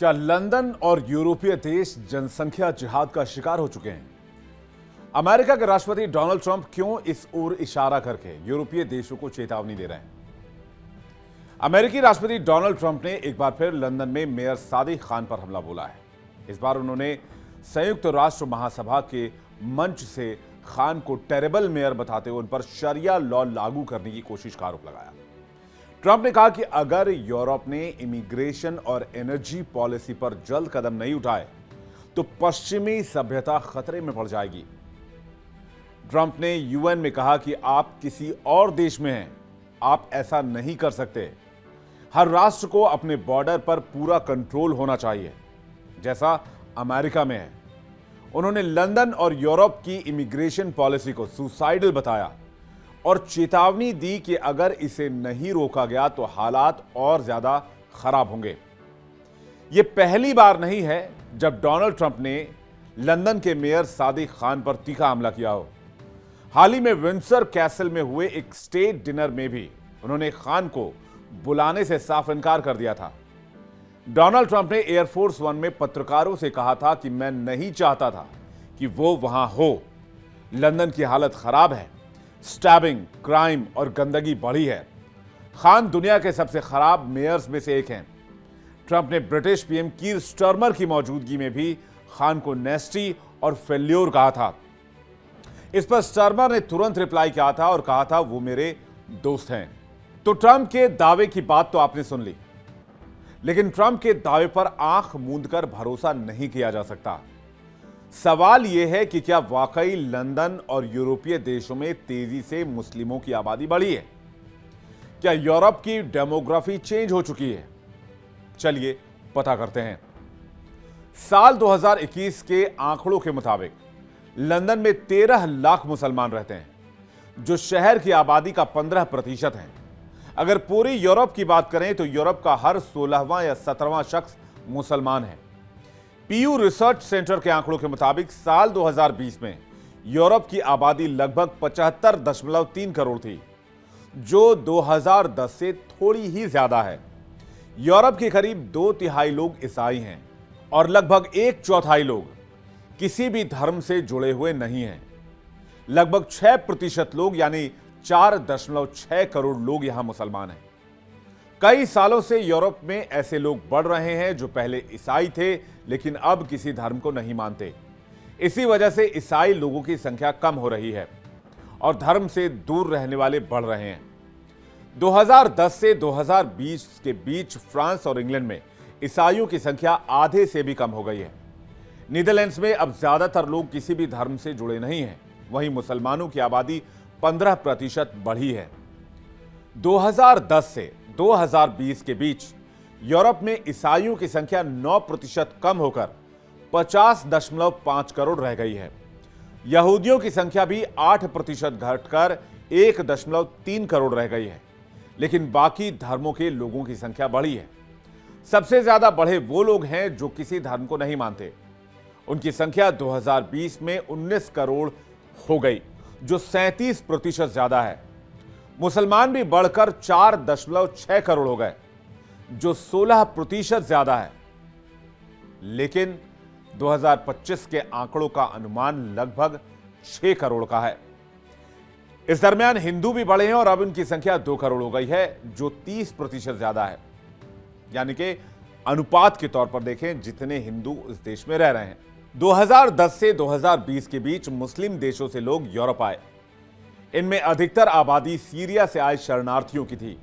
क्या लंदन और यूरोपीय देश जनसंख्या जिहाद का शिकार हो चुके हैं? अमेरिका के राष्ट्रपति डोनाल्ड ट्रंप क्यों इस ओर इशारा करके यूरोपीय देशों को चेतावनी दे रहे हैं? अमेरिकी राष्ट्रपति डोनाल्ड ट्रंप ने एक बार फिर लंदन में मेयर सादिक खान पर हमला बोला है। इस बार उन्होंने संयुक्त राष्ट्र महासभा के मंच से खान को टेरेबल मेयर बताते हुए उन पर शरिया लॉ लागू करने की कोशिश का आरोप लगाया। ट्रंप ने कहा कि अगर यूरोप ने इमिग्रेशन और एनर्जी पॉलिसी पर जल्द कदम नहीं उठाए तो पश्चिमी सभ्यता खतरे में पड़ जाएगी। ट्रंप ने यूएन में कहा कि आप किसी और देश में हैं, आप ऐसा नहीं कर सकते। हर राष्ट्र को अपने बॉर्डर पर पूरा कंट्रोल होना चाहिए, जैसा अमेरिका में है। उन्होंने लंदन और यूरोप की इमिग्रेशन पॉलिसी को सुसाइडल बताया और चेतावनी दी कि अगर इसे नहीं रोका गया तो हालात और ज्यादा खराब होंगे। यह पहली बार नहीं है जब डोनाल्ड ट्रंप ने लंदन के मेयर सादिक खान पर तीखा हमला किया हो। हाल ही में विंडसर कैसल में हुए एक स्टेट डिनर में भी उन्होंने खान को बुलाने से साफ इनकार कर दिया था। डोनाल्ड ट्रंप ने एयरफोर्स वन में पत्रकारों से कहा था कि मैं नहीं चाहता था कि वो वहां हो। लंदन की हालत खराब है, स्टैबिंग, क्राइम और गंदगी बढ़ी है। खान दुनिया के सबसे खराब मेयर्स में से एक हैं। ट्रंप ने ब्रिटिश पीएम कीर स्टारमर की मौजूदगी में भी खान को नेस्टी और फेल्योर कहा था। इस पर स्टारमर ने तुरंत रिप्लाई किया था और कहा था वो मेरे दोस्त हैं। तो ट्रंप के दावे की बात तो आपने सुन ली, लेकिन ट्रंप के दावे पर आंख मूंदकर भरोसा नहीं किया जा सकता। सवाल यह है कि क्या वाकई लंदन और यूरोपीय देशों में तेजी से मुस्लिमों की आबादी बढ़ी है? क्या यूरोप की डेमोग्राफी चेंज हो चुकी है? चलिए पता करते हैं। साल 2021 के आंकड़ों के मुताबिक लंदन में 13 लाख मुसलमान रहते हैं, जो शहर की आबादी का 15% है। अगर पूरी यूरोप की बात करें तो यूरोप का हर 16वां या 17वां शख्स मुसलमान है। पीयू रिसर्च सेंटर के आंकड़ों के मुताबिक साल 2020 में यूरोप की आबादी लगभग 75.3 करोड़ थी, जो 2010 से थोड़ी ही ज्यादा है। यूरोप के करीब 2/3 लोग ईसाई हैं और लगभग 1/4 लोग किसी भी धर्म से जुड़े हुए नहीं हैं। लगभग 6% लोग यानी 4.6 करोड़ लोग यहां मुसलमान हैं। कई सालों से यूरोप में ऐसे लोग बढ़ रहे हैं जो पहले ईसाई थे लेकिन अब किसी धर्म को नहीं मानते। इसी वजह से ईसाई लोगों की संख्या कम हो रही है और धर्म से दूर रहने वाले बढ़ रहे हैं। 2010 से 2020 के बीच फ्रांस और इंग्लैंड में ईसाइयों की संख्या आधे से भी कम हो गई है। नीदरलैंड्स में अब ज्यादातर लोग किसी भी धर्म से जुड़े नहीं हैं। वहीं मुसलमानों की आबादी 15% बढ़ी है। 2010 से 2020 के बीच यूरोप में ईसाइयों की संख्या 9% कम होकर 50.5 करोड़ रह गई है। यहूदियों की संख्या भी 8% घटकर 1.3 करोड़ रह गई है। लेकिन बाकी धर्मों के लोगों की संख्या बढ़ी है। सबसे ज्यादा बढ़े वो लोग हैं जो किसी धर्म को नहीं मानते। उनकी संख्या 2020 में 19 करोड़ हो गई, जो 37% ज्यादा है। मुसलमान भी बढ़कर 4.6 करोड़ हो गए, जो 16% ज्यादा है। लेकिन 2025 के आंकड़ों का अनुमान लगभग 6 करोड़ का है। इस दरमियान हिंदू भी बढ़े हैं और अब उनकी संख्या 2 करोड़ हो गई है, जो 30% ज्यादा है। यानी कि अनुपात के तौर पर देखें जितने हिंदू इस देश में रह रहे हैं। 2010 से 2020 के बीच मुस्लिम देशों से लोग यूरोप आए। इनमें अधिकतर आबादी सीरिया से आए शरणार्थियों की थी।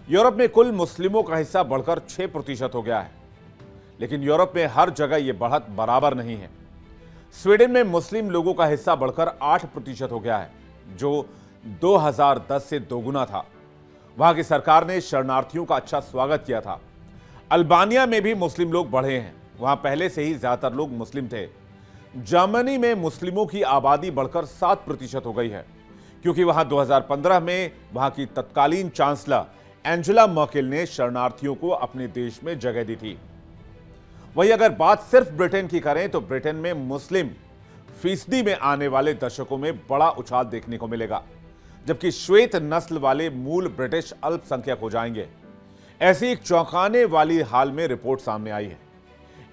यूरोप में कुल मुस्लिमों का हिस्सा बढ़कर 6% हो गया है, लेकिन यूरोप में हर जगह यह बढ़त बराबर नहीं है। स्वीडन में मुस्लिम लोगों का हिस्सा बढ़कर 8% हो गया है, जो 2010 से दोगुना था। वहां की सरकार ने शरणार्थियों का अच्छा स्वागत किया था। अल्बानिया में भी मुस्लिम लोग बढ़े हैं, वहां पहले से ही ज्यादातर लोग मुस्लिम थे। जर्मनी में मुस्लिमों की आबादी बढ़कर 7% हो गई है, क्योंकि वहां 2015 में वहां की तत्कालीन चांसलर एंजेला मर्केल ने शरणार्थियों को अपने देश में जगह दी थी। वहीं अगर बात सिर्फ ब्रिटेन की करें तो ब्रिटेन में मुस्लिम फीसदी में आने वाले दशकों में बड़ा उछाल देखने को मिलेगा, जबकि श्वेत नस्ल वाले मूल ब्रिटिश अल्पसंख्यक हो जाएंगे। ऐसी एक चौंकाने वाली हाल में रिपोर्ट सामने आई है।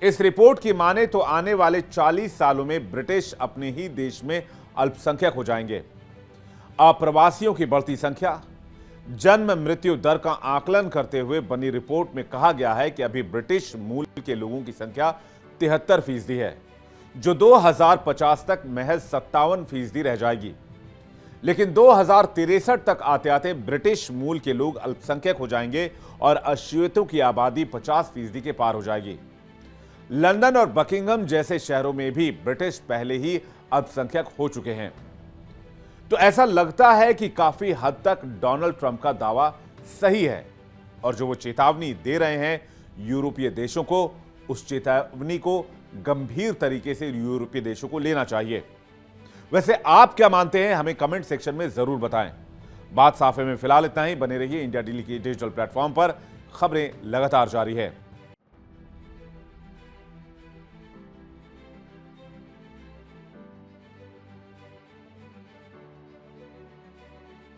इस रिपोर्ट की माने तो आने वाले 40 सालों में ब्रिटिश अपने ही देश में अल्पसंख्यक हो जाएंगे। अप्रवासियों की बढ़ती संख्या, जन्म मृत्यु दर का आकलन करते हुए बनी रिपोर्ट में कहा गया है कि अभी ब्रिटिश मूल के लोगों की संख्या 73% है, जो 2050 तक महज 57% रह जाएगी। लेकिन 2063 तक आते आते ब्रिटिश मूल के लोग अल्पसंख्यक हो जाएंगे और अश्वेतों की आबादी 50% के पार हो जाएगी। लंदन और बकिंघम जैसे शहरों में भी ब्रिटिश पहले ही अल्पसंख्यक हो चुके हैं। तो ऐसा लगता है कि काफी हद तक डोनाल्ड ट्रंप का दावा सही है और जो वो चेतावनी दे रहे हैं यूरोपीय देशों को, उस चेतावनी को गंभीर तरीके से यूरोपीय देशों को लेना चाहिए। वैसे आप क्या मानते हैं, हमें कमेंट सेक्शन में जरूर बताएं। बात साफे में फिलहाल इतना ही। बने रहिए इंडिया डेली के डिजिटल प्लेटफॉर्म पर, खबरें लगातार जारी है।